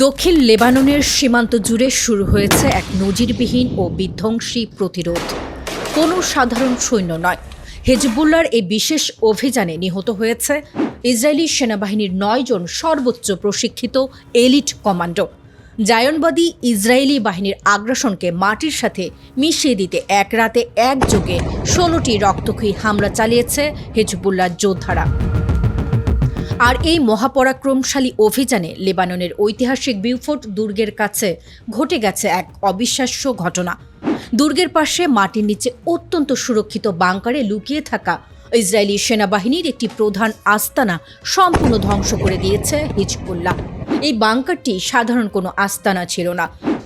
দক্ষিণ লেবাননের সীমান্ত জুড়ে শুরু হয়েছে এক নজিরবিহীন ও বিধ্বংসী প্রতিরোধ। কোনো সাধারণ সৈন্য নয়, হেজবুল্লাহর এই বিশেষ অভিযানে নিহত হয়েছে ইসরায়েলি সেনাবাহিনীর ৯ জন সর্বোচ্চ প্রশিক্ষিত এলিট কমান্ডো। জায়নবাদী ইসরায়েলি বাহিনীর আগ্রাসনকে মাটির সাথে মিশিয়ে দিতে এক রাতে একযোগে ১৬টি রক্তক্ষয়ী হামলা চালিয়েছে হেজবুল্লাহর যোদ্ধারা। আর এই মহাপরাক্রমশালী অভিযানে লেবাননের ঐতিহাসিক বিউফোর্ট দুর্গের কাছে ঘটে গেছে এক অবিশ্বাস্য ঘটনা। দুর্গের পাশে মাটির নিচে অত্যন্ত সুরক্ষিত বাংকারে লুকিয়ে থাকা ইসরায়েলি সেনাবাহিনীর একটি প্রধান আস্তানা সম্পূর্ণ ধ্বংস করে দিয়েছে হিজবুল্লাহ। এই বাংকারটি সাধারণ কোনো আস্তানা ছিল না,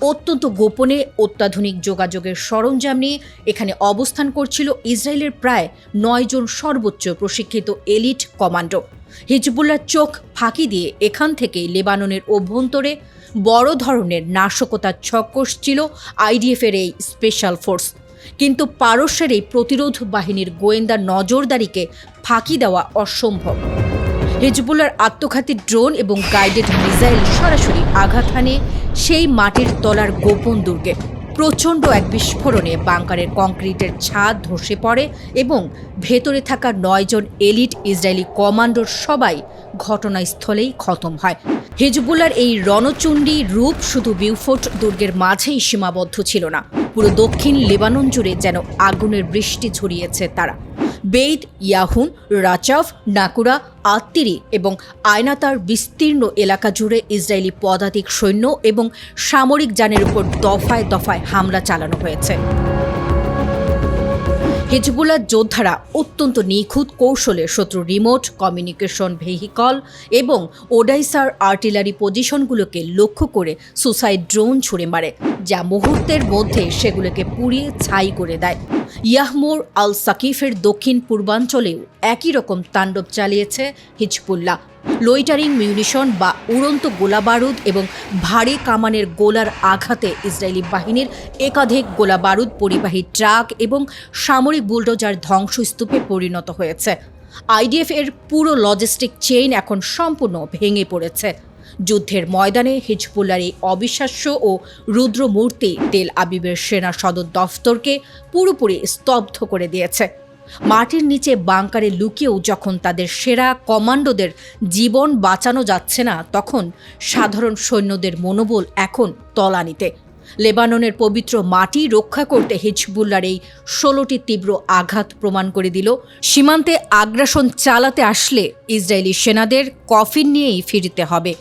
অত্যন্ত গোপনে অত্যাধুনিক যোগাযোগের সরঞ্জাম নিয়ে এখানে অবস্থান করছিল ইসরায়েলের প্রায় ৯ জন সর্বোচ্চ প্রশিক্ষিত এলিট কমান্ডো। হিজবুল্লাহর চোখ ফাঁকি দিয়ে এখান থেকে লেবাননের অভ্যন্তরে বড় ধরনের নাশকতার ছক কষছিল আইডিএফের এই স্পেশাল ফোর্স। কিন্তু পারস্যের এই প্রতিরোধ বাহিনীর গোয়েন্দা নজরদারিকে ফাঁকি দেওয়া অসম্ভব। হিজবুল্লাহর আত্মঘাতী ড্রোন এবং গাইডেড মিসাইল সরাসরি আঘাত হানে সেই মাটির তলার গোপন দুর্গে। প্রচণ্ড এক বিস্ফোরণে বাংকারের কংক্রিটের ছাদ ধসে পড়ে এবং ভেতরে থাকা ৯ জন এলিট ইসরায়েলি কমান্ডোর সবাই ঘটনাস্থলেই খতম হয়। হিজবুল্লাহর এই রণচণ্ডী রূপ শুধু বিউফোর্ট দুর্গের মাঝেই সীমাবদ্ধ ছিল না, পুরো দক্ষিণ লেবানন জুড়ে যেন আগুনের বৃষ্টি ঝরিয়েছে তারা। বেইত ইয়াহুন, রাচাফ, নাকুরা, আত্তিরি এবং আয়নাতার বিস্তীর্ণ এলাকা জুড়ে ইসরায়েলি পদাতিক সৈন্য এবং সামরিক যানের উপর দফায় দফায় হামলা চালানো হয়েছে। হিজবুল্লাহ যোদ্ধারা অত্যন্ত নিখুঁত কৌশলে শত্রু রিমোট কমিউনিকেশন ভেহিকল এবং ওডাইসার আর্টিলারি পজিশনগুলোকে লক্ষ্য করে সুসাইড ড্রোন ছুড়ে মারে, যা মুহূর্তের মধ্যে সেগুলোকে পুড়িয়ে ছাই করে দেয়। ইয়াহমুর আল সাকিফের দক্ষিণ পূর্বাঞ্চলেও একই রকম তাণ্ডব চালিয়েছে হিজবুল্লাহ। লইটারিং মিউনিশন বা উড়ন্ত গোলাবারুদ এবং ভারী কামানের গোলার আঘাতে ইসরায়েলি বাহিনীর একাধিক গোলাবারুদ পরিবাহী ট্রাক এবং সামরিক বুলডোজার ধ্বংসস্তূপে পরিণত হয়েছে। আইডিএফ এর পুরো লজিস্টিক চেইন এখন সম্পূর্ণ ভেঙে পড়েছে। যুদ্ধের ময়দানে হিজবুল্লাহর এই অবিশ্বাস্য ও রুদ্র মূর্তি তেল আবিবের সেনা সদর দফতরকে পুরোপুরি স্তব্ধ করে দিয়েছে। মাটির নিচে বাংকারে লুকিয়েও যখন তাদের সেরা কমান্ডোদের জীবন বাঁচানো যাচ্ছে না, তখন সাধারণ সৈন্যদের মনোবল এখন তলানিতে। লেবাননের পবিত্র মাটি রক্ষা করতে হিজবুল্লাহর এই ১৬টি তীব্র আঘাত প্রমাণ করে দিল, সীমান্তে আগ্রাসন চালাতে আসলে ইসরায়েলি সেনাদের কফিন নিয়েই ফিরতে হবে।